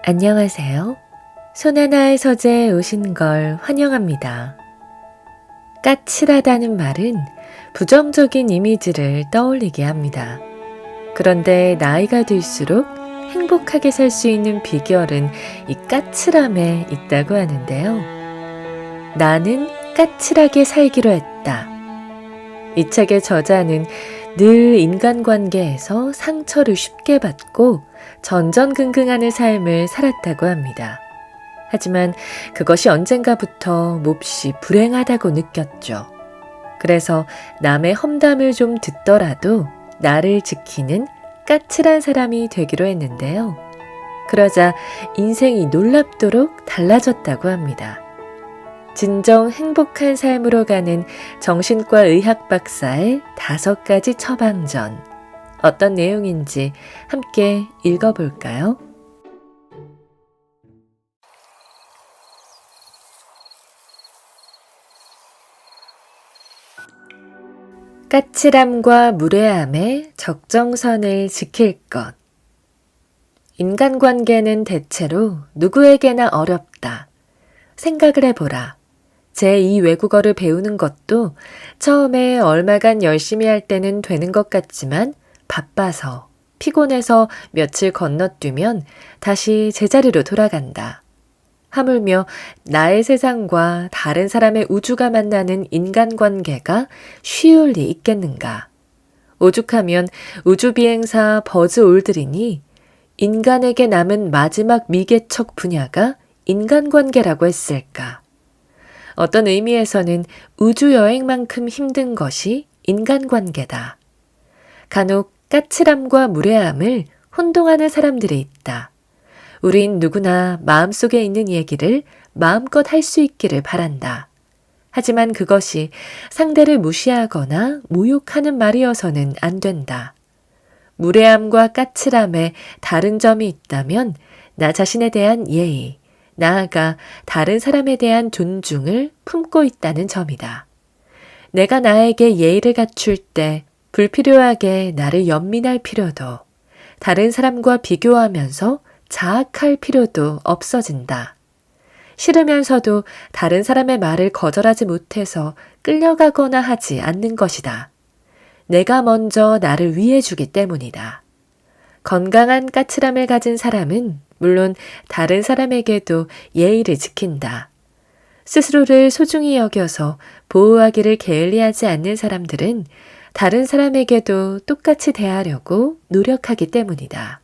안녕하세요. 손하나의 서재에 오신 걸 환영합니다. 까칠하다는 말은 부정적인 이미지를 떠올리게 합니다. 그런데 나이가 들수록 행복하게 살 수 있는 비결은 이 까칠함에 있다고 하는데요. 나는 까칠하게 살기로 했다. 이 책의 저자는 늘 인간관계에서 상처를 쉽게 받고 전전긍긍하는 삶을 살았다고 합니다. 하지만 그것이 언젠가부터 몹시 불행하다고 느꼈죠. 그래서 남의 험담을 좀 듣더라도 나를 지키는 까칠한 사람이 되기로 했는데요. 그러자 인생이 놀랍도록 달라졌다고 합니다. 진정 행복한 삶으로 가는 정신과 의학 박사의 5가지 처방전. 어떤 내용인지 함께 읽어볼까요? 까칠함과 무례함의 적정선을 지킬 것. 인간관계는 대체로 누구에게나 어렵다. 생각을 해보라. 제2 외국어를 배우는 것도 처음에 얼마간 열심히 할 때는 되는 것 같지만 바빠서, 피곤해서 며칠 건너뛰면 다시 제자리로 돌아간다. 하물며 나의 세상과 다른 사람의 우주가 만나는 인간관계가 쉬울 리 있겠는가. 오죽하면 우주비행사 버즈 올드린이 인간에게 남은 마지막 미개척 분야가 인간관계라고 했을까. 어떤 의미에서는 우주여행만큼 힘든 것이 인간관계다. 간혹 까칠함과 무례함을 혼동하는 사람들이 있다. 우린 누구나 마음속에 있는 얘기를 마음껏 할 수 있기를 바란다. 하지만 그것이 상대를 무시하거나 모욕하는 말이어서는 안 된다. 무례함과 까칠함에 다른 점이 있다면 나 자신에 대한 예의, 나아가 다른 사람에 대한 존중을 품고 있다는 점이다. 내가 나에게 예의를 갖출 때 불필요하게 나를 연민할 필요도, 다른 사람과 비교하면서 자학할 필요도 없어진다. 싫으면서도 다른 사람의 말을 거절하지 못해서 끌려가거나 하지 않는 것이다. 내가 먼저 나를 위해주기 때문이다. 건강한 까칠함을 가진 사람은 물론 다른 사람에게도 예의를 지킨다. 스스로를 소중히 여겨서 보호하기를 게을리하지 않는 사람들은 다른 사람에게도 똑같이 대하려고 노력하기 때문이다.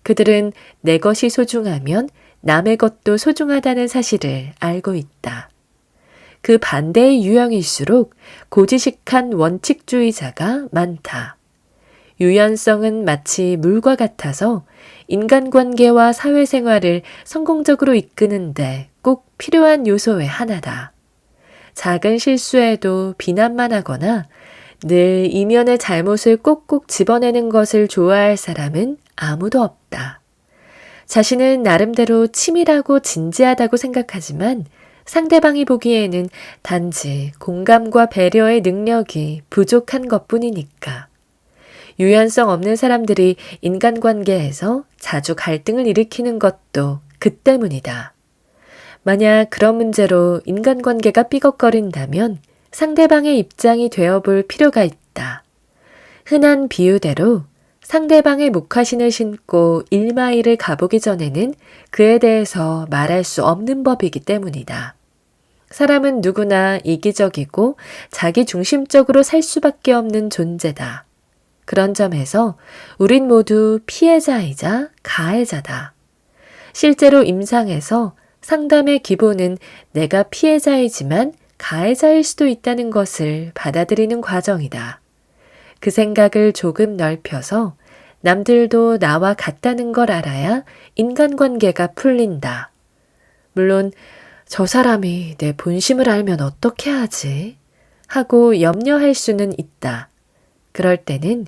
그들은 내 것이 소중하면 남의 것도 소중하다는 사실을 알고 있다. 그 반대의 유형일수록 고지식한 원칙주의자가 많다. 유연성은 마치 물과 같아서 인간관계와 사회생활을 성공적으로 이끄는데 꼭 필요한 요소의 하나다. 작은 실수에도 비난만 하거나 늘 이면의 잘못을 꼭꼭 집어내는 것을 좋아할 사람은 아무도 없다. 자신은 나름대로 치밀하고 진지하다고 생각하지만 상대방이 보기에는 단지 공감과 배려의 능력이 부족한 것뿐이니까. 유연성 없는 사람들이 인간관계에서 자주 갈등을 일으키는 것도 그 때문이다. 만약 그런 문제로 인간관계가 삐걱거린다면 상대방의 입장이 되어볼 필요가 있다. 흔한 비유대로 상대방의 목화신을 신고 1마일을 가보기 전에는 그에 대해서 말할 수 없는 법이기 때문이다. 사람은 누구나 이기적이고 자기중심적으로 살 수밖에 없는 존재다. 그런 점에서 우린 모두 피해자이자 가해자다. 실제로 임상에서 상담의 기본은 내가 피해자이지만 가해자일 수도 있다는 것을 받아들이는 과정이다. 그 생각을 조금 넓혀서 남들도 나와 같다는 걸 알아야 인간관계가 풀린다. 물론 저 사람이 내 본심을 알면 어떻게 하지? 하고 염려할 수는 있다. 그럴 때는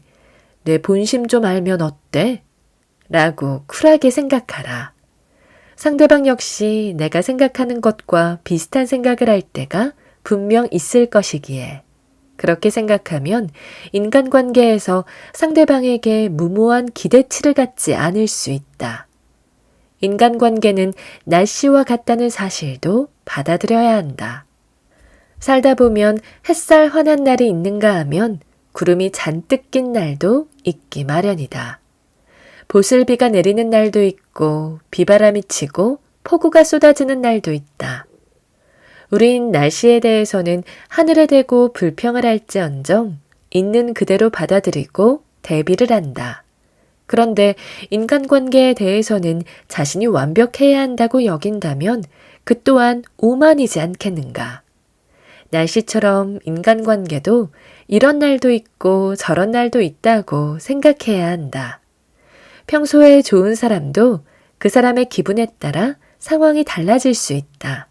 내 본심 좀 알면 어때? 라고 쿨하게 생각하라. 상대방 역시 내가 생각하는 것과 비슷한 생각을 할 때가 분명 있을 것이기에 그렇게 생각하면 인간관계에서 상대방에게 무모한 기대치를 갖지 않을 수 있다. 인간관계는 날씨와 같다는 사실도 받아들여야 한다. 살다 보면 햇살 환한 날이 있는가 하면 구름이 잔뜩 낀 날도 있기 마련이다. 보슬비가 내리는 날도 있고 비바람이 치고 폭우가 쏟아지는 날도 있다. 우린 날씨에 대해서는 하늘에 대고 불평을 할지언정 있는 그대로 받아들이고 대비를 한다. 그런데 인간관계에 대해서는 자신이 완벽해야 한다고 여긴다면 그 또한 오만이지 않겠는가. 날씨처럼 인간관계도 이런 날도 있고 저런 날도 있다고 생각해야 한다. 평소에 좋은 사람도 그 사람의 기분에 따라 상황이 달라질 수 있다.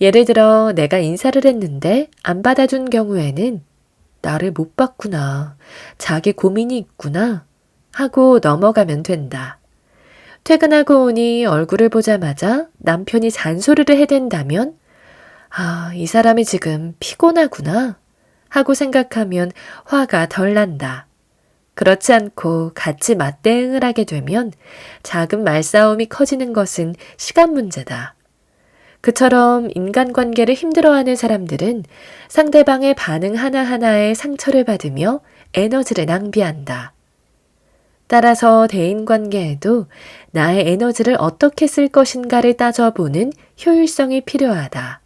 예를 들어 내가 인사를 했는데 안 받아준 경우에는 나를 못 봤구나, 자기 고민이 있구나 하고 넘어가면 된다. 퇴근하고 오니 얼굴을 보자마자 남편이 잔소리를 해댄다면 이 사람이 지금 피곤하구나 하고 생각하면 화가 덜 난다. 그렇지 않고 같이 맞대응을 하게 되면 작은 말싸움이 커지는 것은 시간 문제다. 그처럼 인간관계를 힘들어하는 사람들은 상대방의 반응 하나하나에 상처를 받으며 에너지를 낭비한다. 따라서 대인관계에도 나의 에너지를 어떻게 쓸 것인가를 따져보는 효율성이 필요하다.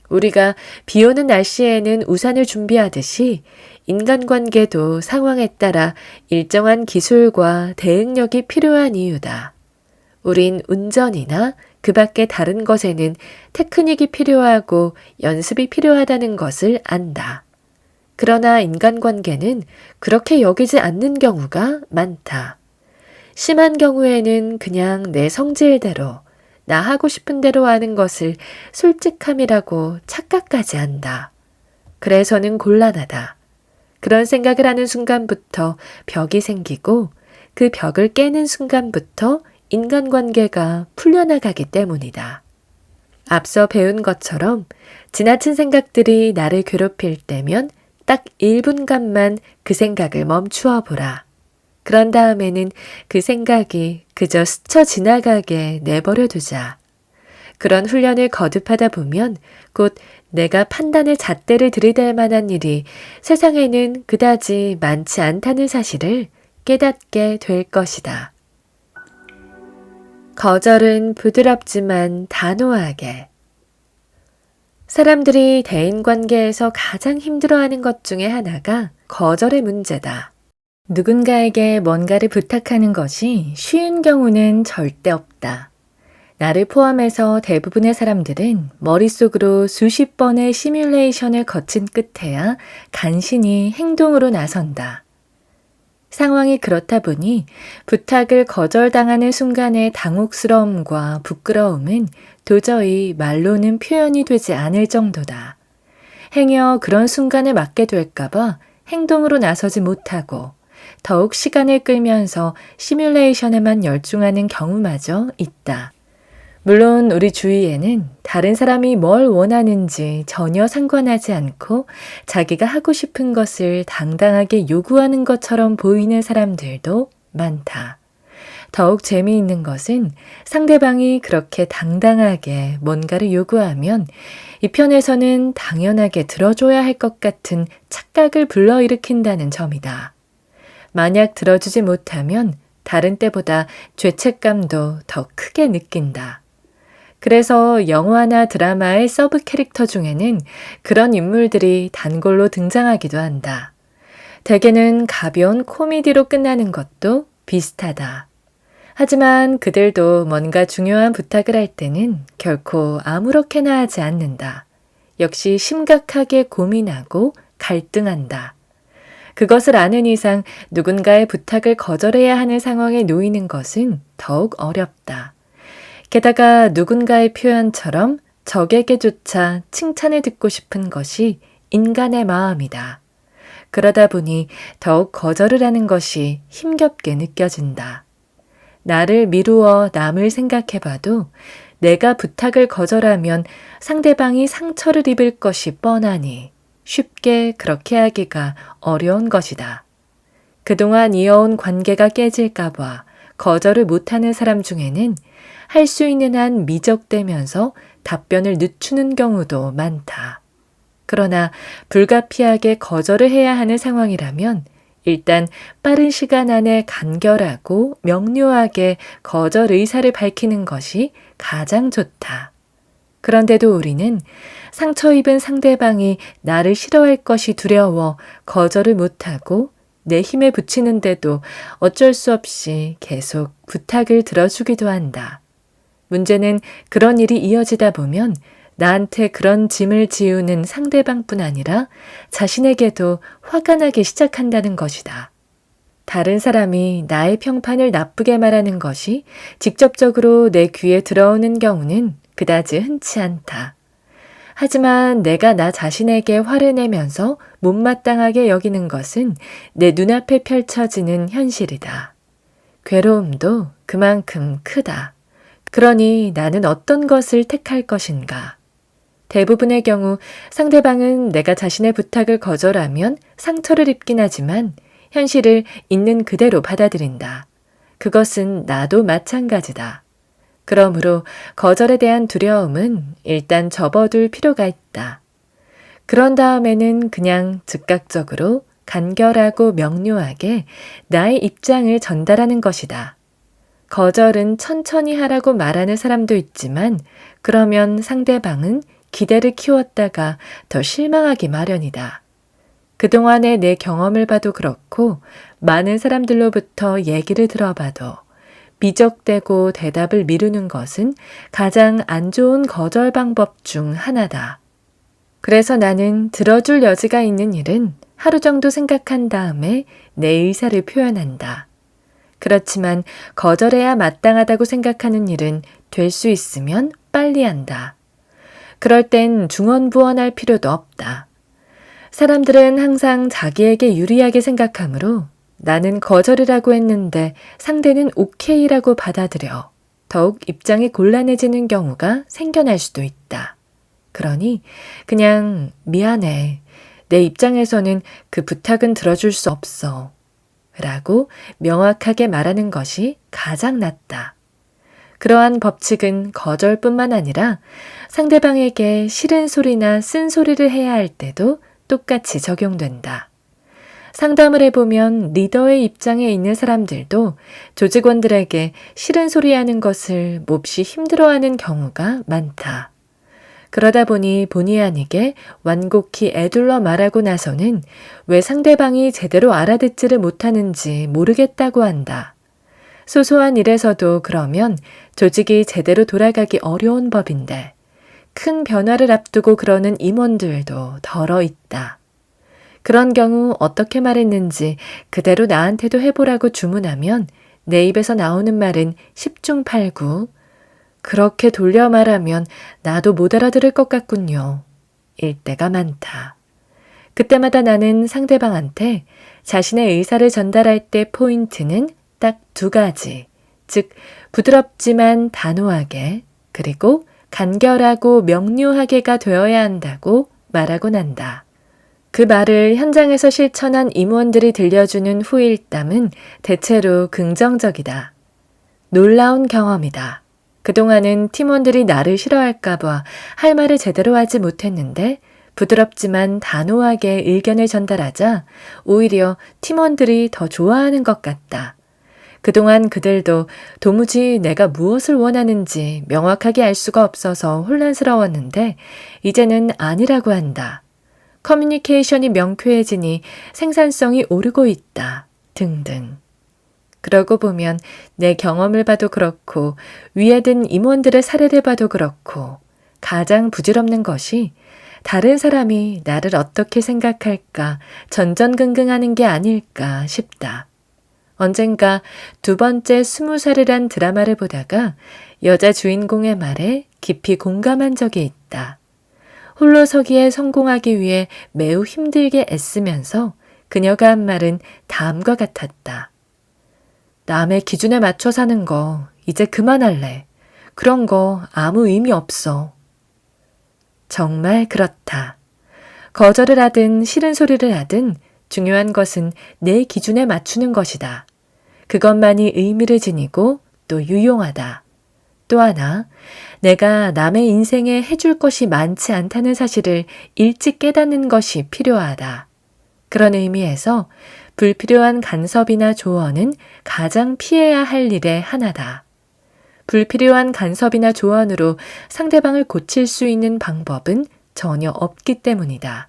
우리가 비 오는 날씨에는 우산을 준비하듯이 인간관계도 상황에 따라 일정한 기술과 대응력이 필요한 이유다. 우린 운전이나 그 밖의 다른 것에는 테크닉이 필요하고 연습이 필요하다는 것을 안다. 그러나 인간관계는 그렇게 여기지 않는 경우가 많다. 심한 경우에는 그냥 내 성질대로 나 하고 싶은 대로 하는 것을 솔직함이라고 착각까지 한다. 그래서는 곤란하다. 그런 생각을 하는 순간부터 벽이 생기고 그 벽을 깨는 순간부터 인간관계가 풀려나가기 때문이다. 앞서 배운 것처럼 지나친 생각들이 나를 괴롭힐 때면 딱 1분간만 그 생각을 멈추어 보라. 그런 다음에는 그 생각이 그저 스쳐 지나가게 내버려 두자. 그런 훈련을 거듭하다 보면 곧 내가 판단의 잣대를 들이댈 만한 일이 세상에는 그다지 많지 않다는 사실을 깨닫게 될 것이다. 거절은 부드럽지만 단호하게. 사람들이 대인관계에서 가장 힘들어하는 것 중에 하나가 거절의 문제다. 누군가에게 뭔가를 부탁하는 것이 쉬운 경우는 절대 없다. 나를 포함해서 대부분의 사람들은 머릿속으로 수십 번의 시뮬레이션을 거친 끝에야 간신히 행동으로 나선다. 상황이 그렇다 보니 부탁을 거절당하는 순간의 당혹스러움과 부끄러움은 도저히 말로는 표현이 되지 않을 정도다. 행여 그런 순간을 맞게 될까봐 행동으로 나서지 못하고 더욱 시간을 끌면서 시뮬레이션에만 열중하는 경우마저 있다. 물론 우리 주위에는 다른 사람이 뭘 원하는지 전혀 상관하지 않고 자기가 하고 싶은 것을 당당하게 요구하는 것처럼 보이는 사람들도 많다. 더욱 재미있는 것은 상대방이 그렇게 당당하게 뭔가를 요구하면 이 편에서는 당연하게 들어줘야 할 것 같은 착각을 불러일으킨다는 점이다. 만약 들어주지 못하면 다른 때보다 죄책감도 더 크게 느낀다. 그래서 영화나 드라마의 서브 캐릭터 중에는 그런 인물들이 단골로 등장하기도 한다. 대개는 가벼운 코미디로 끝나는 것도 비슷하다. 하지만 그들도 뭔가 중요한 부탁을 할 때는 결코 아무렇게나 하지 않는다. 역시 심각하게 고민하고 갈등한다. 그것을 아는 이상 누군가의 부탁을 거절해야 하는 상황에 놓이는 것은 더욱 어렵다. 게다가 누군가의 표현처럼 적에게조차 칭찬을 듣고 싶은 것이 인간의 마음이다. 그러다 보니 더욱 거절을 하는 것이 힘겹게 느껴진다. 나를 미루어 남을 생각해봐도 내가 부탁을 거절하면 상대방이 상처를 입을 것이 뻔하니 쉽게 그렇게 하기가 어려운 것이다. 그동안 이어온 관계가 깨질까봐 거절을 못하는 사람 중에는 할 수 있는 한 미적대면서 답변을 늦추는 경우도 많다. 그러나 불가피하게 거절을 해야 하는 상황이라면 일단 빠른 시간 안에 간결하고 명료하게 거절 의사를 밝히는 것이 가장 좋다. 그런데도 우리는 상처 입은 상대방이 나를 싫어할 것이 두려워 거절을 못하고 내 힘에 부치는데도 어쩔 수 없이 계속 부탁을 들어주기도 한다. 문제는 그런 일이 이어지다 보면 나한테 그런 짐을 지우는 상대방뿐 아니라 자신에게도 화가 나기 시작한다는 것이다. 다른 사람이 나의 평판을 나쁘게 말하는 것이 직접적으로 내 귀에 들어오는 경우는 그다지 흔치 않다. 하지만 내가 나 자신에게 화를 내면서 못마땅하게 여기는 것은 내 눈앞에 펼쳐지는 현실이다. 괴로움도 그만큼 크다. 그러니 나는 어떤 것을 택할 것인가? 대부분의 경우 상대방은 내가 자신의 부탁을 거절하면 상처를 입긴 하지만 현실을 있는 그대로 받아들인다. 그것은 나도 마찬가지다. 그러므로 거절에 대한 두려움은 일단 접어둘 필요가 있다. 그런 다음에는 그냥 즉각적으로 간결하고 명료하게 나의 입장을 전달하는 것이다. 거절은 천천히 하라고 말하는 사람도 있지만 그러면 상대방은 기대를 키웠다가 더 실망하기 마련이다. 그동안의 내 경험을 봐도 그렇고 많은 사람들로부터 얘기를 들어봐도 미적대고 대답을 미루는 것은 가장 안 좋은 거절 방법 중 하나다. 그래서 나는 들어줄 여지가 있는 일은 하루 정도 생각한 다음에 내 의사를 표현한다. 그렇지만 거절해야 마땅하다고 생각하는 일은 될 수 있으면 빨리 한다. 그럴 땐 중언부언할 필요도 없다. 사람들은 항상 자기에게 유리하게 생각하므로 나는 거절이라고 했는데 상대는 오케이라고 받아들여 더욱 입장이 곤란해지는 경우가 생겨날 수도 있다. 그러니 그냥 미안해. 내 입장에서는 그 부탁은 들어줄 수 없어. 라고 명확하게 말하는 것이 가장 낫다. 그러한 법칙은 거절뿐만 아니라 상대방에게 싫은 소리나 쓴소리를 해야 할 때도 똑같이 적용된다. 상담을 해보면 리더의 입장에 있는 사람들도 조직원들에게 싫은 소리 하는 것을 몹시 힘들어하는 경우가 많다. 그러다 보니 본의 아니게 완곡히 애둘러 말하고 나서는 왜 상대방이 제대로 알아듣지를 못하는지 모르겠다고 한다. 소소한 일에서도 그러면 조직이 제대로 돌아가기 어려운 법인데 큰 변화를 앞두고 그러는 임원들도 덜어 있다. 그런 경우 어떻게 말했는지 그대로 나한테도 해보라고 주문하면 내 입에서 나오는 말은 10중 8구. 그렇게 돌려 말하면 나도 못 알아들을 것 같군요. 일 때가 많다. 그때마다 나는 상대방한테 자신의 의사를 전달할 때 포인트는 딱 2가지. 즉, 부드럽지만 단호하게, 그리고 간결하고 명료하게가 되어야 한다고 말하곤 한다. 그 말을 현장에서 실천한 임원들이 들려주는 후일담은 대체로 긍정적이다. 놀라운 경험이다. 그동안은 팀원들이 나를 싫어할까봐 할 말을 제대로 하지 못했는데 부드럽지만 단호하게 의견을 전달하자 오히려 팀원들이 더 좋아하는 것 같다. 그동안 그들도 도무지 내가 무엇을 원하는지 명확하게 알 수가 없어서 혼란스러웠는데 이제는 아니라고 한다. 커뮤니케이션이 명쾌해지니 생산성이 오르고 있다. 등등. 그러고 보면 내 경험을 봐도 그렇고 위에 든 임원들의 사례를 봐도 그렇고 가장 부질없는 것이 다른 사람이 나를 어떻게 생각할까 전전긍긍하는 게 아닐까 싶다. 언젠가 2번째 20살이란 드라마를 보다가 여자 주인공의 말에 깊이 공감한 적이 있다. 홀로 서기에 성공하기 위해 매우 힘들게 애쓰면서 그녀가 한 말은 다음과 같았다. 남의 기준에 맞춰 사는 거 이제 그만할래. 그런 거 아무 의미 없어. 정말 그렇다. 거절을 하든 싫은 소리를 하든 중요한 것은 내 기준에 맞추는 것이다. 그것만이 의미를 지니고 또 유용하다. 또 하나, 내가 남의 인생에 해줄 것이 많지 않다는 사실을 일찍 깨닫는 것이 필요하다. 그런 의미에서 불필요한 간섭이나 조언은 가장 피해야 할 일의 하나다. 불필요한 간섭이나 조언으로 상대방을 고칠 수 있는 방법은 전혀 없기 때문이다.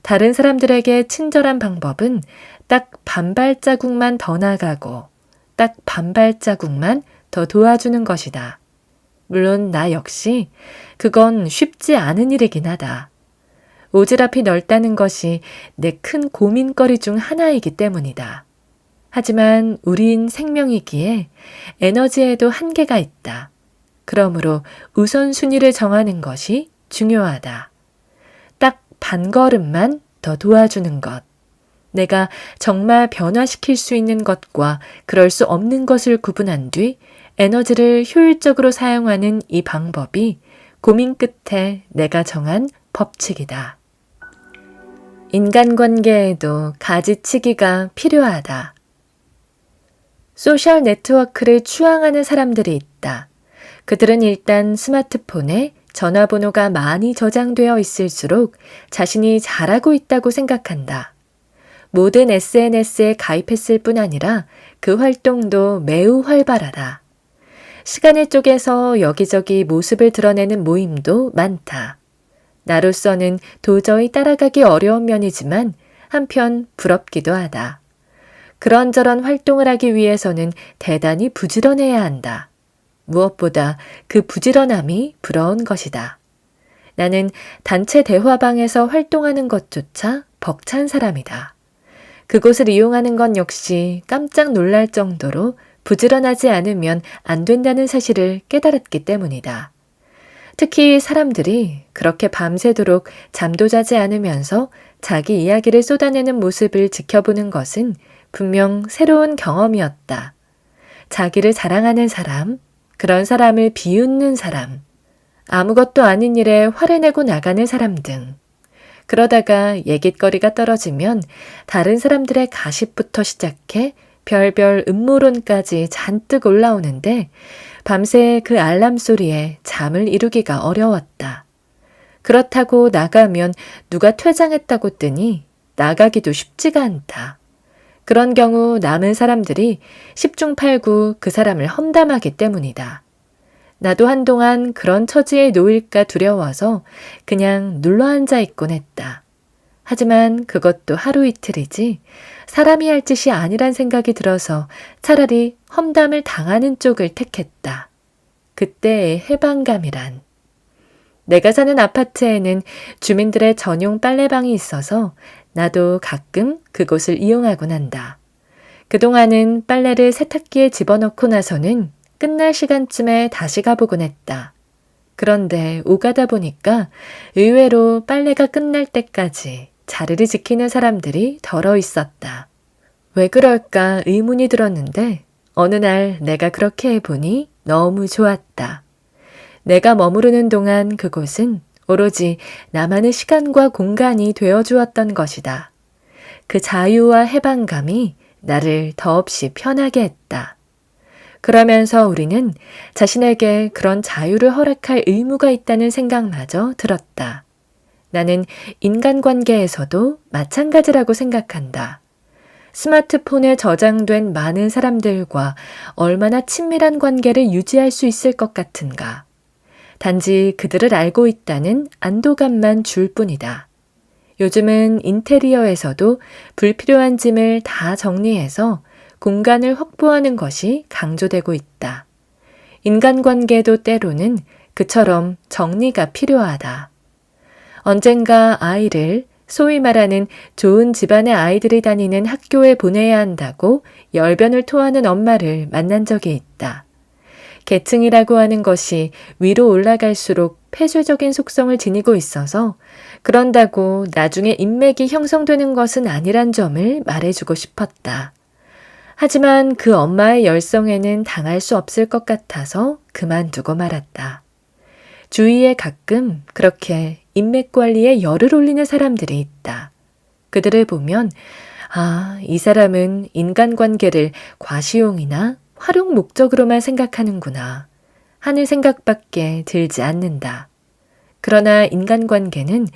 다른 사람들에게 친절한 방법은 딱 반발자국만 더 나가고 딱 반발자국만 더 도와주는 것이다. 물론 나 역시 그건 쉽지 않은 일이긴 하다. 오지랖이 넓다는 것이 내 큰 고민거리 중 하나이기 때문이다. 하지만 우린 생명이기에 에너지에도 한계가 있다. 그러므로 우선순위를 정하는 것이 중요하다. 딱 반걸음만 더 도와주는 것. 내가 정말 변화시킬 수 있는 것과 그럴 수 없는 것을 구분한 뒤 에너지를 효율적으로 사용하는 이 방법이 고민 끝에 내가 정한 법칙이다. 인간관계에도 가지치기가 필요하다. 소셜 네트워크를 추앙하는 사람들이 있다. 그들은 일단 스마트폰에 전화번호가 많이 저장되어 있을수록 자신이 잘하고 있다고 생각한다. 모든 SNS에 가입했을 뿐 아니라 그 활동도 매우 활발하다. 시간을 쪼개서 여기저기 모습을 드러내는 모임도 많다. 나로서는 도저히 따라가기 어려운 면이지만 한편 부럽기도 하다. 그런저런 활동을 하기 위해서는 대단히 부지런해야 한다. 무엇보다 그 부지런함이 부러운 것이다. 나는 단체 대화방에서 활동하는 것조차 벅찬 사람이다. 그곳을 이용하는 건 역시 깜짝 놀랄 정도로 부지런하지 않으면 안 된다는 사실을 깨달았기 때문이다. 특히 사람들이 그렇게 밤새도록 잠도 자지 않으면서 자기 이야기를 쏟아내는 모습을 지켜보는 것은 분명 새로운 경험이었다. 자기를 자랑하는 사람, 그런 사람을 비웃는 사람, 아무것도 아닌 일에 화를 내고 나가는 사람 등. 그러다가 얘깃거리가 떨어지면 다른 사람들의 가십부터 시작해 별별 음모론까지 잔뜩 올라오는데 밤새 그 알람 소리에 잠을 이루기가 어려웠다. 그렇다고 나가면 누가 퇴장했다고 뜨니 나가기도 쉽지가 않다. 그런 경우 남은 사람들이 10중 8구 그 사람을 험담하기 때문이다. 나도 한동안 그런 처지에 놓일까 두려워서 그냥 눌러앉아 있곤 했다. 하지만 그것도 하루 이틀이지 사람이 할 짓이 아니란 생각이 들어서 차라리 험담을 당하는 쪽을 택했다. 그때의 해방감이란. 내가 사는 아파트에는 주민들의 전용 빨래방이 있어서 나도 가끔 그곳을 이용하곤 한다. 그동안은 빨래를 세탁기에 집어넣고 나서는 끝날 시간쯤에 다시 가보곤 했다. 그런데 오가다 보니까 의외로 빨래가 끝날 때까지 자리를 지키는 사람들이 덜어 있었다. 왜 그럴까 의문이 들었는데 어느 날 내가 그렇게 해보니 너무 좋았다. 내가 머무르는 동안 그곳은 오로지 나만의 시간과 공간이 되어주었던 것이다. 그 자유와 해방감이 나를 더없이 편하게 했다. 그러면서 우리는 자신에게 그런 자유를 허락할 의무가 있다는 생각마저 들었다. 나는 인간관계에서도 마찬가지라고 생각한다. 스마트폰에 저장된 많은 사람들과 얼마나 친밀한 관계를 유지할 수 있을 것 같은가. 단지 그들을 알고 있다는 안도감만 줄 뿐이다. 요즘은 인테리어에서도 불필요한 짐을 다 정리해서 공간을 확보하는 것이 강조되고 있다. 인간관계도 때로는 그처럼 정리가 필요하다. 언젠가 아이를 소위 말하는 좋은 집안의 아이들이 다니는 학교에 보내야 한다고 열변을 토하는 엄마를 만난 적이 있다. 계층이라고 하는 것이 위로 올라갈수록 폐쇄적인 속성을 지니고 있어서 그런다고 나중에 인맥이 형성되는 것은 아니란 점을 말해주고 싶었다. 하지만 그 엄마의 열성에는 당할 수 없을 것 같아서 그만두고 말았다. 주위에 가끔 그렇게 인맥 관리에 열을 올리는 사람들이 있다. 그들을 보면 이 사람은 인간관계를 과시용이나 활용 목적으로만 생각하는구나 하는 생각밖에 들지 않는다. 그러나 인간관계는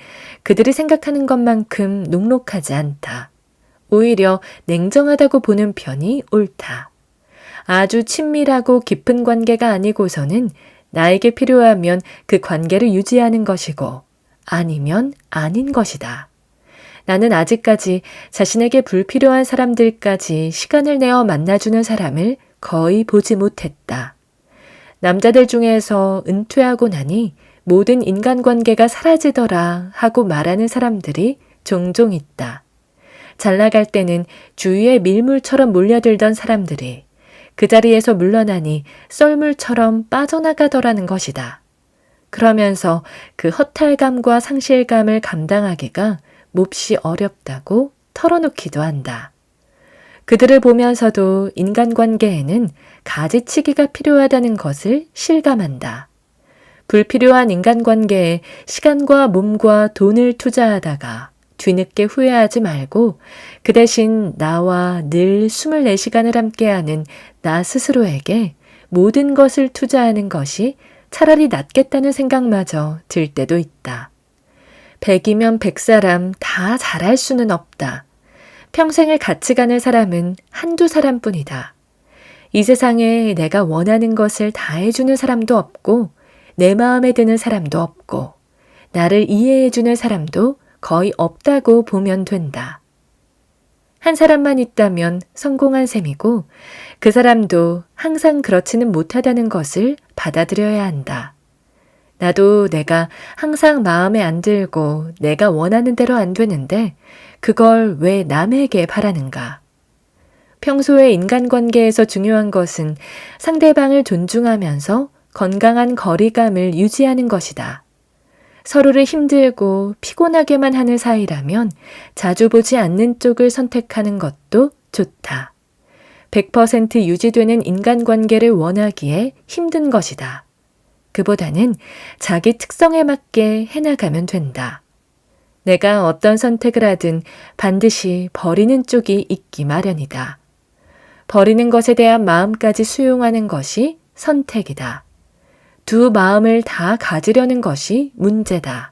그들이 생각하는 것만큼 녹록하지 않다. 오히려 냉정하다고 보는 편이 옳다. 아주 친밀하고 깊은 관계가 아니고서는 나에게 필요하면 그 관계를 유지하는 것이고 아니면 아닌 것이다. 나는 아직까지 자신에게 불필요한 사람들까지 시간을 내어 만나주는 사람을 거의 보지 못했다. 남자들 중에서 은퇴하고 나니 모든 인간관계가 사라지더라 하고 말하는 사람들이 종종 있다. 잘 나갈 때는 주위에 밀물처럼 몰려들던 사람들이 그 자리에서 물러나니 썰물처럼 빠져나가더라는 것이다. 그러면서 그 허탈감과 상실감을 감당하기가 몹시 어렵다고 털어놓기도 한다. 그들을 보면서도 인간관계에는 가지치기가 필요하다는 것을 실감한다. 불필요한 인간관계에 시간과 몸과 돈을 투자하다가 뒤늦게 후회하지 말고 그 대신 나와 늘 24시간을 함께하는 나 스스로에게 모든 것을 투자하는 것이 차라리 낫겠다는 생각마저 들 때도 있다. 100이면 100사람 다 잘할 수는 없다. 평생을 같이 가는 사람은 한두 사람뿐이다. 이 세상에 내가 원하는 것을 다 해주는 사람도 없고 내 마음에 드는 사람도 없고 나를 이해해주는 사람도 거의 없다고 보면 된다. 한 사람만 있다면 성공한 셈이고 그 사람도 항상 그렇지는 못하다는 것을 받아들여야 한다. 나도 내가 항상 마음에 안 들고 내가 원하는 대로 안 되는데 그걸 왜 남에게 바라는가? 평소에 인간관계에서 중요한 것은 상대방을 존중하면서 건강한 거리감을 유지하는 것이다. 서로를 힘들고 피곤하게만 하는 사이라면 자주 보지 않는 쪽을 선택하는 것도 좋다. 100% 유지되는 인간관계를 원하기에 힘든 것이다. 그보다는 자기 특성에 맞게 해나가면 된다. 내가 어떤 선택을 하든 반드시 버리는 쪽이 있기 마련이다. 버리는 것에 대한 마음까지 수용하는 것이 선택이다. 두 마음을 다 가지려는 것이 문제다.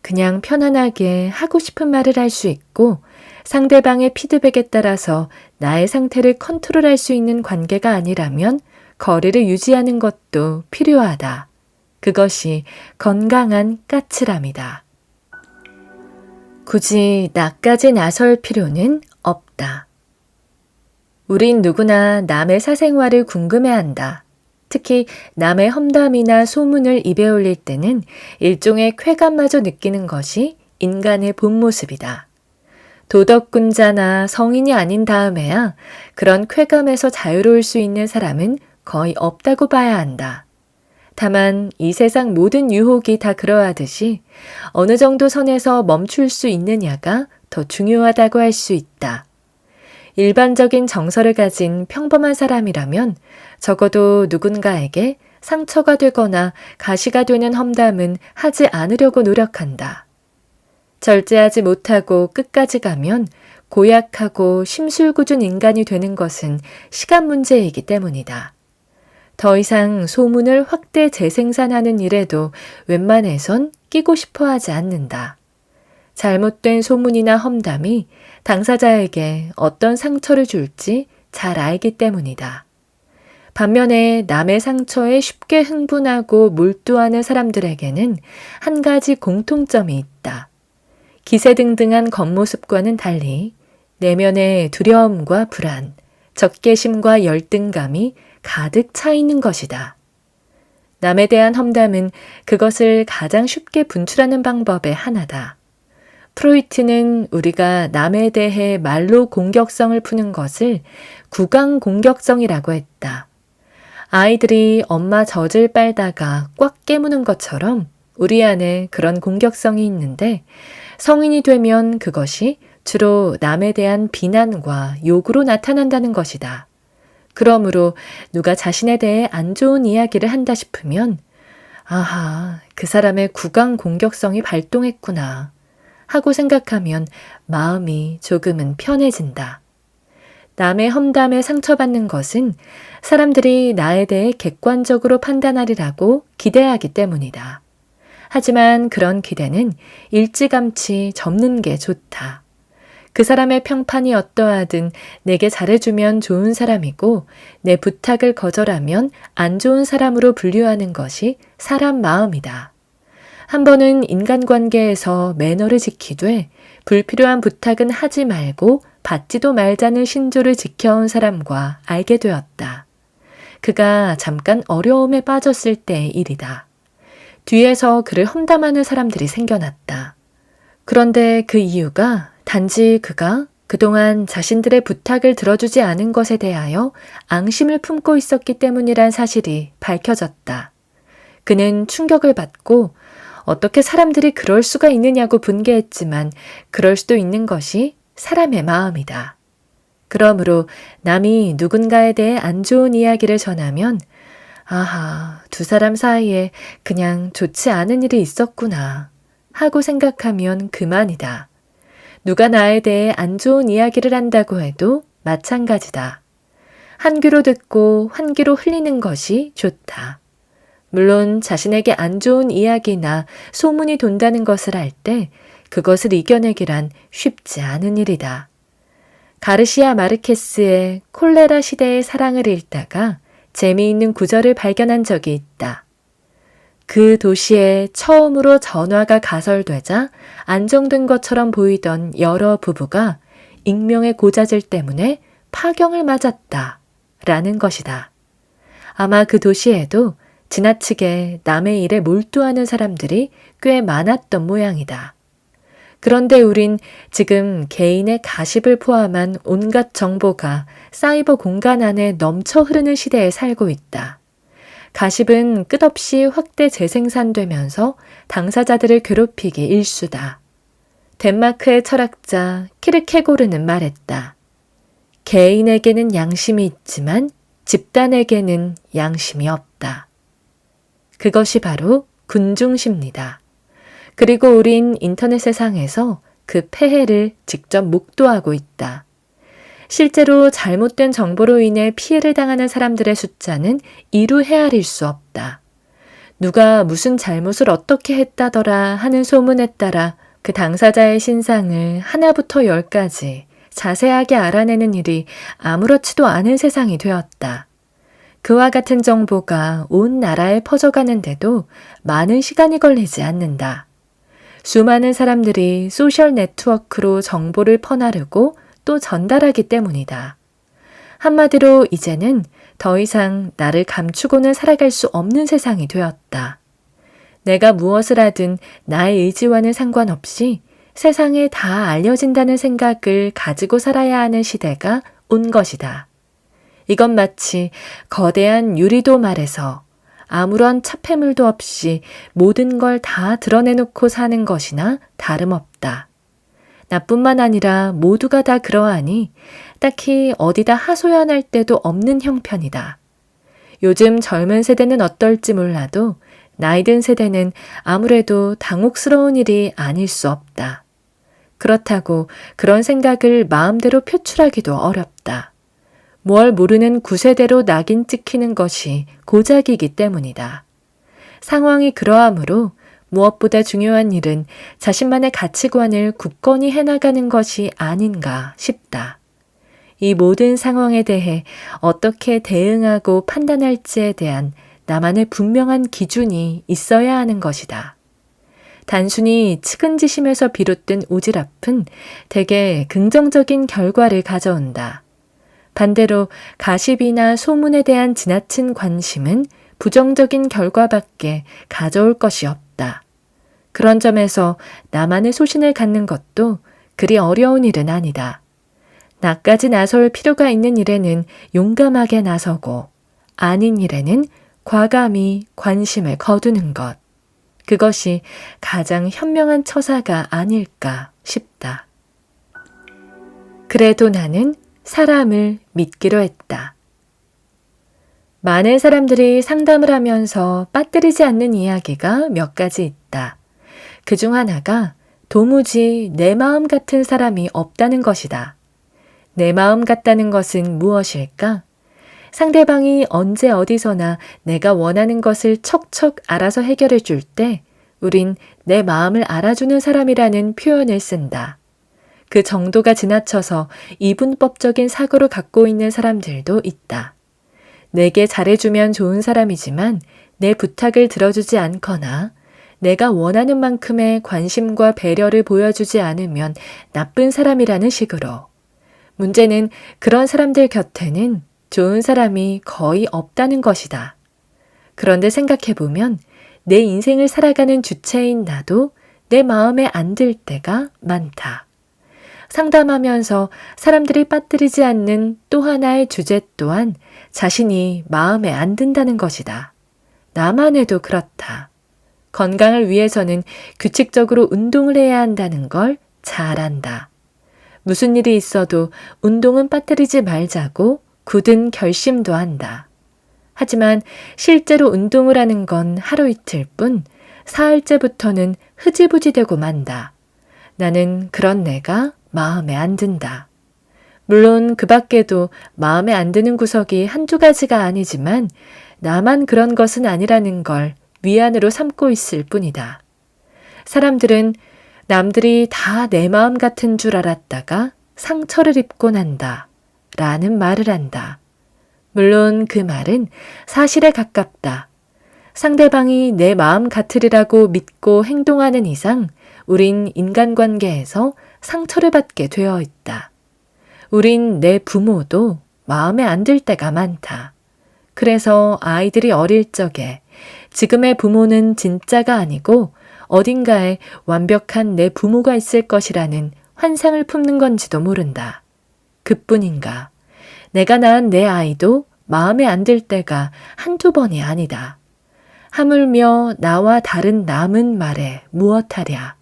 그냥 편안하게 하고 싶은 말을 할 수 있고 상대방의 피드백에 따라서 나의 상태를 컨트롤할 수 있는 관계가 아니라면 거리를 유지하는 것도 필요하다. 그것이 건강한 까칠함이다. 굳이 나까지 나설 필요는 없다. 우린 누구나 남의 사생활을 궁금해한다. 특히 남의 험담이나 소문을 입에 올릴 때는 일종의 쾌감마저 느끼는 것이 인간의 본 모습이다. 도덕군자나 성인이 아닌 다음에야 그런 쾌감에서 자유로울 수 있는 사람은 거의 없다고 봐야 한다. 다만 이 세상 모든 유혹이 다 그러하듯이 어느 정도 선에서 멈출 수 있느냐가 더 중요하다고 할 수 있다. 일반적인 정서를 가진 평범한 사람이라면 적어도 누군가에게 상처가 되거나 가시가 되는 험담은 하지 않으려고 노력한다. 절제하지 못하고 끝까지 가면 고약하고 심술궂은 인간이 되는 것은 시간 문제이기 때문이다. 더 이상 소문을 확대 재생산하는 일에도 웬만해선 끼고 싶어 하지 않는다. 잘못된 소문이나 험담이 당사자에게 어떤 상처를 줄지 잘 알기 때문이다. 반면에 남의 상처에 쉽게 흥분하고 몰두하는 사람들에게는 한 가지 공통점이 있다. 기세등등한 겉모습과는 달리 내면의 두려움과 불안, 적개심과 열등감이 가득 차 있는 것이다. 남에 대한 험담은 그것을 가장 쉽게 분출하는 방법의 하나다. 프로이트는 우리가 남에 대해 말로 공격성을 푸는 것을 구강 공격성이라고 했다. 아이들이 엄마 젖을 빨다가 꽉 깨무는 것처럼 우리 안에 그런 공격성이 있는데 성인이 되면 그것이 주로 남에 대한 비난과 욕으로 나타난다는 것이다. 그러므로 누가 자신에 대해 안 좋은 이야기를 한다 싶으면 아하, 그 사람의 구강 공격성이 발동했구나 하고 생각하면 마음이 조금은 편해진다. 남의 험담에 상처받는 것은 사람들이 나에 대해 객관적으로 판단하리라고 기대하기 때문이다. 하지만 그런 기대는 일찌감치 접는 게 좋다. 그 사람의 평판이 어떠하든 내게 잘해주면 좋은 사람이고 내 부탁을 거절하면 안 좋은 사람으로 분류하는 것이 사람 마음이다. 한 번은 인간관계에서 매너를 지키되 불필요한 부탁은 하지 말고 받지도 말자는 신조를 지켜온 사람과 알게 되었다. 그가 잠깐 어려움에 빠졌을 때의 일이다. 뒤에서 그를 험담하는 사람들이 생겨났다. 그런데 그 이유가 단지 그가 그동안 자신들의 부탁을 들어주지 않은 것에 대하여 앙심을 품고 있었기 때문이란 사실이 밝혀졌다. 그는 충격을 받고 어떻게 사람들이 그럴 수가 있느냐고 분개했지만 그럴 수도 있는 것이 사람의 마음이다. 그러므로 남이 누군가에 대해 안 좋은 이야기를 전하면 아하, 두 사람 사이에 그냥 좋지 않은 일이 있었구나 하고 생각하면 그만이다. 누가 나에 대해 안 좋은 이야기를 한다고 해도 마찬가지다. 한 귀로 듣고 한 귀로 흘리는 것이 좋다. 물론 자신에게 안 좋은 이야기나 소문이 돈다는 것을 알 때 그것을 이겨내기란 쉽지 않은 일이다. 가르시아 마르케스의 콜레라 시대의 사랑을 읽다가 재미있는 구절을 발견한 적이 있다. 그 도시에 처음으로 전화가 가설되자 안정된 것처럼 보이던 여러 부부가 익명의 고자질 때문에 파경을 맞았다. 라는 것이다. 아마 그 도시에도 지나치게 남의 일에 몰두하는 사람들이 꽤 많았던 모양이다. 그런데 우린 지금 개인의 가십을 포함한 온갖 정보가 사이버 공간 안에 넘쳐 흐르는 시대에 살고 있다. 가십은 끝없이 확대 재생산되면서 당사자들을 괴롭히기 일쑤다. 덴마크의 철학자 키르케고르는 말했다. 개인에게는 양심이 있지만 집단에게는 양심이 없다. 그것이 바로 군중심리다. 그리고 우린 인터넷 세상에서 그 폐해를 직접 목도하고 있다. 실제로 잘못된 정보로 인해 피해를 당하는 사람들의 숫자는 이루 헤아릴 수 없다. 누가 무슨 잘못을 어떻게 했다더라 하는 소문에 따라 그 당사자의 신상을 하나부터 열까지 자세하게 알아내는 일이 아무렇지도 않은 세상이 되었다. 그와 같은 정보가 온 나라에 퍼져가는데도 많은 시간이 걸리지 않는다. 수많은 사람들이 소셜 네트워크로 정보를 퍼나르고 또 전달하기 때문이다. 한마디로 이제는 더 이상 나를 감추고는 살아갈 수 없는 세상이 되었다. 내가 무엇을 하든 나의 의지와는 상관없이 세상에 다 알려진다는 생각을 가지고 살아야 하는 시대가 온 것이다. 이건 마치 거대한 유리도 말에서 아무런 차폐물도 없이 모든 걸 다 드러내놓고 사는 것이나 다름없다. 나뿐만 아니라 모두가 다 그러하니 딱히 어디다 하소연할 때도 없는 형편이다. 요즘 젊은 세대는 어떨지 몰라도 나이 든 세대는 아무래도 당혹스러운 일이 아닐 수 없다. 그렇다고 그런 생각을 마음대로 표출하기도 어렵다. 뭘 모르는 구세대로 낙인 찍히는 것이 고작이기 때문이다. 상황이 그러하므로 무엇보다 중요한 일은 자신만의 가치관을 굳건히 해나가는 것이 아닌가 싶다. 이 모든 상황에 대해 어떻게 대응하고 판단할지에 대한 나만의 분명한 기준이 있어야 하는 것이다. 단순히 측은지심에서 비롯된 오지랖은 대개 긍정적인 결과를 가져온다. 반대로 가십이나 소문에 대한 지나친 관심은 부정적인 결과밖에 가져올 것이 없다. 그런 점에서 나만의 소신을 갖는 것도 그리 어려운 일은 아니다. 나까지 나설 필요가 있는 일에는 용감하게 나서고 아닌 일에는 과감히 관심을 거두는 것. 그것이 가장 현명한 처사가 아닐까 싶다. 그래도 나는 사람을 믿기로 했다. 많은 사람들이 상담을 하면서 빠뜨리지 않는 이야기가 몇 가지 있다. 그중 하나가 도무지 내 마음 같은 사람이 없다는 것이다. 내 마음 같다는 것은 무엇일까? 상대방이 언제 어디서나 내가 원하는 것을 척척 알아서 해결해 줄 때 우린 내 마음을 알아주는 사람이라는 표현을 쓴다. 그 정도가 지나쳐서 이분법적인 사고를 갖고 있는 사람들도 있다. 내게 잘해주면 좋은 사람이지만 내 부탁을 들어주지 않거나 내가 원하는 만큼의 관심과 배려를 보여주지 않으면 나쁜 사람이라는 식으로. 문제는 그런 사람들 곁에는 좋은 사람이 거의 없다는 것이다. 그런데 생각해보면 내 인생을 살아가는 주체인 나도 내 마음에 안 들 때가 많다. 상담하면서 사람들이 빠뜨리지 않는 또 하나의 주제 또한 자신이 마음에 안 든다는 것이다. 나만 해도 그렇다. 건강을 위해서는 규칙적으로 운동을 해야 한다는 걸 잘 안다. 무슨 일이 있어도 운동은 빠뜨리지 말자고 굳은 결심도 한다. 하지만 실제로 운동을 하는 건 하루 이틀 뿐 사흘째부터는 흐지부지 되고 만다. 나는 그런 내가 마음에 안 든다. 물론 그 밖에도 마음에 안 드는 구석이 한두 가지가 아니지만 나만 그런 것은 아니라는 걸 위안으로 삼고 있을 뿐이다. 사람들은 남들이 다 내 마음 같은 줄 알았다가 상처를 입고 난다 라는 말을 한다. 물론 그 말은 사실에 가깝다. 상대방이 내 마음 같으리라고 믿고 행동하는 이상 우린 인간관계에서 상처를 받게 되어 있다. 우린 내 부모도 마음에 안 들 때가 많다. 그래서 아이들이 어릴 적에 지금의 부모는 진짜가 아니고 어딘가에 완벽한 내 부모가 있을 것이라는 환상을 품는 건지도 모른다. 그뿐인가. 내가 낳은 내 아이도 마음에 안 들 때가 한두 번이 아니다. 하물며 나와 다른 남은 말에 무엇하랴.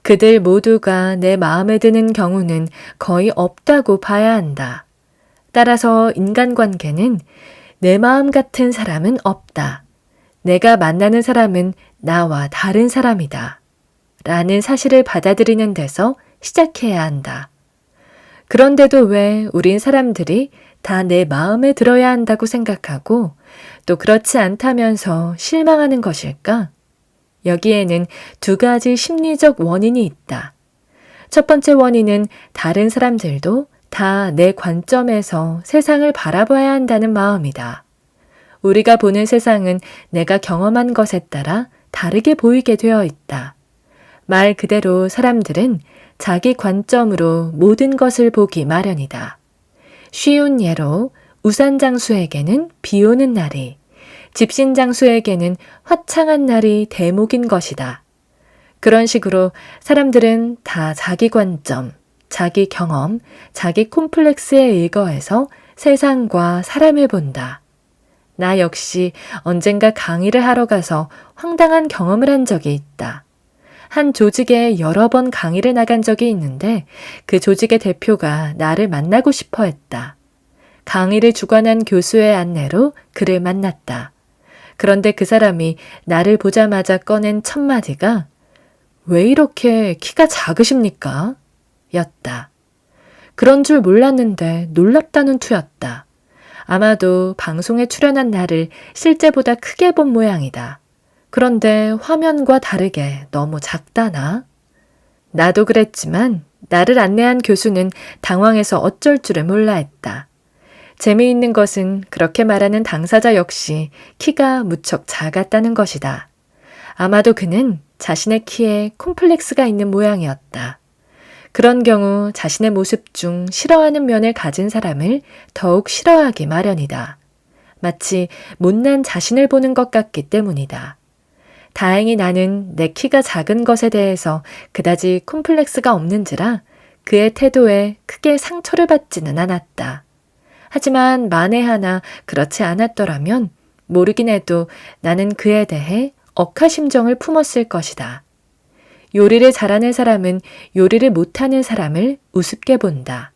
그들 모두가 내 마음에 드는 경우는 거의 없다고 봐야 한다. 따라서 인간관계는 내 마음 같은 사람은 없다. 내가 만나는 사람은 나와 다른 사람이다. 라는 사실을 받아들이는 데서 시작해야 한다. 그런데도 왜 우린 사람들이 다 내 마음에 들어야 한다고 생각하고 또 그렇지 않다면서 실망하는 것일까? 여기에는 두 가지 심리적 원인이 있다. 첫 번째 원인은 다른 사람들도 다 내 관점에서 세상을 바라봐야 한다는 마음이다. 우리가 보는 세상은 내가 경험한 것에 따라 다르게 보이게 되어 있다. 말 그대로 사람들은 자기 관점으로 모든 것을 보기 마련이다. 쉬운 예로 우산장수에게는 비 오는 날이, 집신장수에게는 화창한 날이 대목인 것이다. 그런 식으로 사람들은 다 자기 관점, 자기 경험, 자기 콤플렉스에 의거해서 세상과 사람을 본다. 나 역시 언젠가 강의를 하러 가서 황당한 경험을 한 적이 있다. 한 조직에 여러 번 강의를 나간 적이 있는데 그 조직의 대표가 나를 만나고 싶어 했다. 강의를 주관한 교수의 안내로 그를 만났다. 그런데 그 사람이 나를 보자마자 꺼낸 첫 마디가 "왜 이렇게 키가 작으십니까?" 였다. 그런 줄 몰랐는데 놀랍다는 투였다. 아마도 방송에 출연한 나를 실제보다 크게 본 모양이다. 그런데 화면과 다르게 너무 작다나? 나도 그랬지만 나를 안내한 교수는 당황해서 어쩔 줄을 몰라 했다. 재미있는 것은 그렇게 말하는 당사자 역시 키가 무척 작았다는 것이다. 아마도 그는 자신의 키에 콤플렉스가 있는 모양이었다. 그런 경우 자신의 모습 중 싫어하는 면을 가진 사람을 더욱 싫어하기 마련이다. 마치 못난 자신을 보는 것 같기 때문이다. 다행히 나는 내 키가 작은 것에 대해서 그다지 콤플렉스가 없는지라 그의 태도에 크게 상처를 받지는 않았다. 하지만 만에 하나 그렇지 않았더라면 모르긴 해도 나는 그에 대해 억하심정을 품었을 것이다. 요리를 잘하는 사람은 요리를 못하는 사람을 우습게 본다.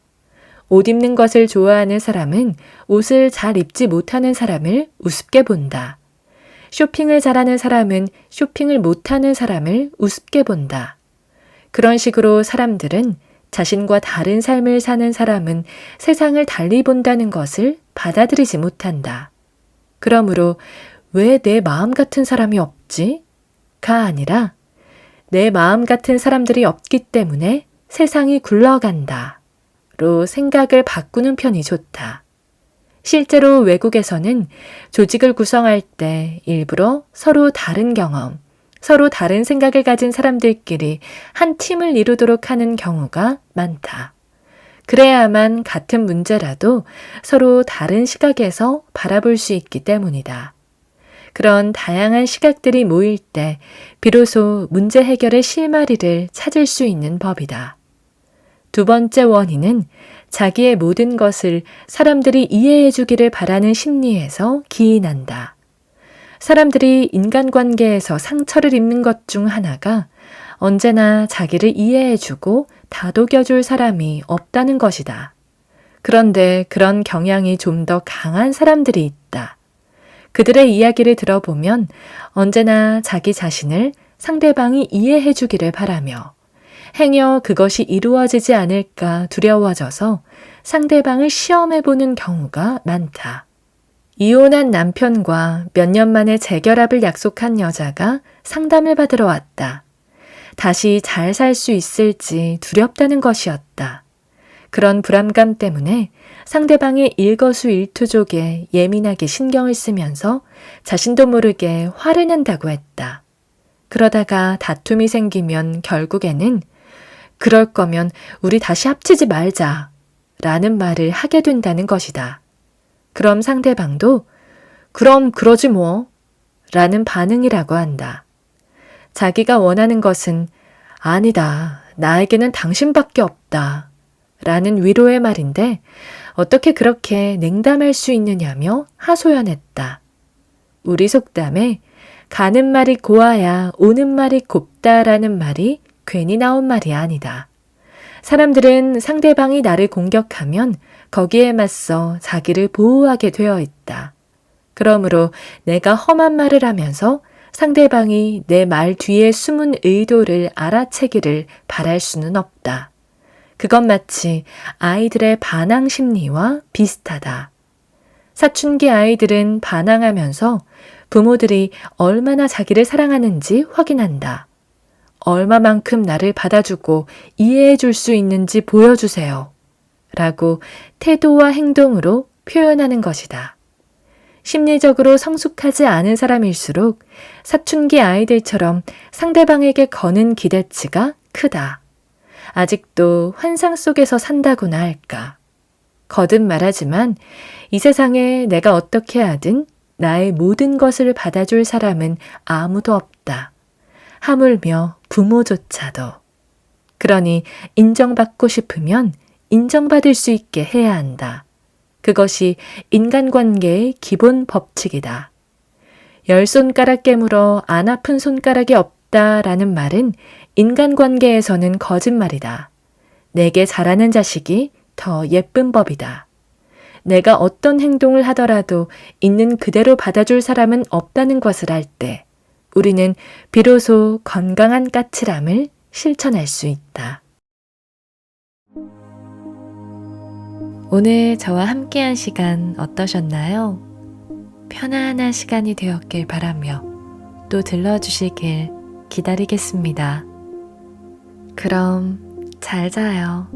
옷 입는 것을 좋아하는 사람은 옷을 잘 입지 못하는 사람을 우습게 본다. 쇼핑을 잘하는 사람은 쇼핑을 못하는 사람을 우습게 본다. 그런 식으로 사람들은 자신과 다른 삶을 사는 사람은 세상을 달리 본다는 것을 받아들이지 못한다. 그러므로 왜 내 마음 같은 사람이 없지? 가 아니라 내 마음 같은 사람들이 없기 때문에 세상이 굴러간다. 로 생각을 바꾸는 편이 좋다. 실제로 외국에서는 조직을 구성할 때 일부러 서로 다른 경험, 서로 다른 생각을 가진 사람들끼리 한 팀을 이루도록 하는 경우가 많다. 그래야만 같은 문제라도 서로 다른 시각에서 바라볼 수 있기 때문이다. 그런 다양한 시각들이 모일 때 비로소 문제 해결의 실마리를 찾을 수 있는 법이다. 두 번째 원인은 자기의 모든 것을 사람들이 이해해 주기를 바라는 심리에서 기인한다. 사람들이 인간관계에서 상처를 입는 것 중 하나가 언제나 자기를 이해해 주고 다독여 줄 사람이 없다는 것이다. 그런데 그런 경향이 좀 더 강한 사람들이 있다. 그들의 이야기를 들어보면 언제나 자기 자신을 상대방이 이해해 주기를 바라며 행여 그것이 이루어지지 않을까 두려워져서 상대방을 시험해보는 경우가 많다. 이혼한 남편과 몇 년 만에 재결합을 약속한 여자가 상담을 받으러 왔다. 다시 잘 살 수 있을지 두렵다는 것이었다. 그런 불안감 때문에 상대방의 일거수일투족에 예민하게 신경을 쓰면서 자신도 모르게 화를 낸다고 했다. 그러다가 다툼이 생기면 결국에는 그럴 거면 우리 다시 합치지 말자 라는 말을 하게 된다는 것이다. 그럼 상대방도 그럼 그러지 뭐 라는 반응이라고 한다. 자기가 원하는 것은 아니다. 나에게는 당신밖에 없다. 라는 위로의 말인데 어떻게 그렇게 냉담할 수 있느냐며 하소연했다. 우리 속담에 가는 말이 고와야 오는 말이 곱다라는 말이 괜히 나온 말이 아니다. 사람들은 상대방이 나를 공격하면 거기에 맞서 자기를 보호하게 되어 있다. 그러므로 내가 험한 말을 하면서 상대방이 내 말 뒤에 숨은 의도를 알아채기를 바랄 수는 없다. 그건 마치 아이들의 반항 심리와 비슷하다. 사춘기 아이들은 반항하면서 부모들이 얼마나 자기를 사랑하는지 확인한다. 얼마만큼 나를 받아주고 이해해 줄 수 있는지 보여주세요. 라고 태도와 행동으로 표현하는 것이다. 심리적으로 성숙하지 않은 사람일수록 사춘기 아이들처럼 상대방에게 거는 기대치가 크다. 아직도 환상 속에서 산다고나 할까. 거듭 말하지만 이 세상에 내가 어떻게 하든 나의 모든 것을 받아줄 사람은 아무도 없다. 하물며 부모조차도. 그러니 인정받고 싶으면 인정받을 수 있게 해야 한다. 그것이 인간관계의 기본 법칙이다. 10손가락 깨물어 안 아픈 손가락이 없다라는 말은 인간관계에서는 거짓말이다. 내게 잘하는 자식이 더 예쁜 법이다. 내가 어떤 행동을 하더라도 있는 그대로 받아줄 사람은 없다는 것을 알 때 우리는 비로소 건강한 까칠함을 실천할 수 있다. 오늘 저와 함께한 시간 어떠셨나요? 편안한 시간이 되었길 바라며 또 들러주시길 기다리겠습니다. 그럼 잘 자요.